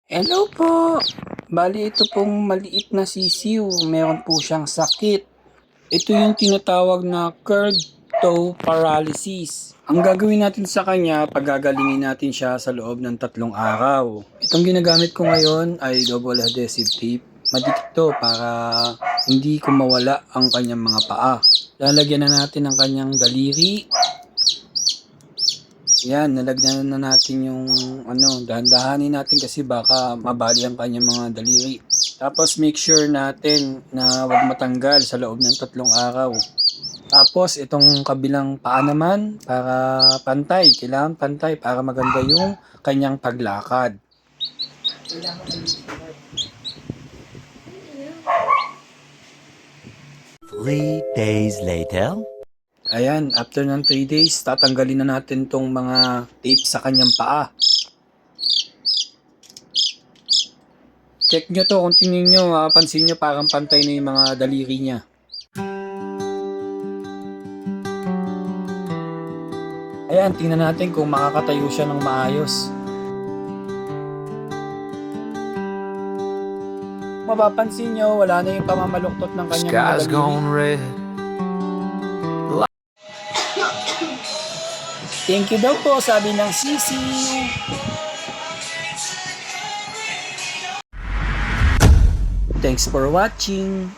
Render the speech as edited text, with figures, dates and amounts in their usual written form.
Hello po. Bali ito pong maliit na sisiw, meron po siyang sakit. Ito yung tinatawag na curved toe paralysis. Ang gagawin natin sa kanya, pagagalingin natin siya sa loob ng 3 araw. Itong ginagamit ko ngayon ay double adhesive tape. Madikit to para hindi ko mawala ang kanyang mga paa. Lalagyan na natin ang kanyang daliri. Yan, nalagyan na natin yung dahan-dahanin natin kasi baka mabali ang kanyang mga daliri. Tapos make sure natin na wag matanggal sa loob ng 3 araw. Tapos itong kabilang paa naman para pantay, kailangan pantay para maganda yung kanyang paglakad. 3 days later. Ayan, after ng 3 days, tatanggalin na natin tong mga tape sa kanyang paa. Check nyo to, kung tingin nyo, pansin nyo parang pantay na yung mga daliri niya. Ayan, tingnan natin kung makakatayo siya ng maayos. Mapapansin nyo, wala na yung pamamaluktot ng kanyang mga Sky's daliri. gone red. Thank you daw po, sabi ng sisiw. Thanks for watching.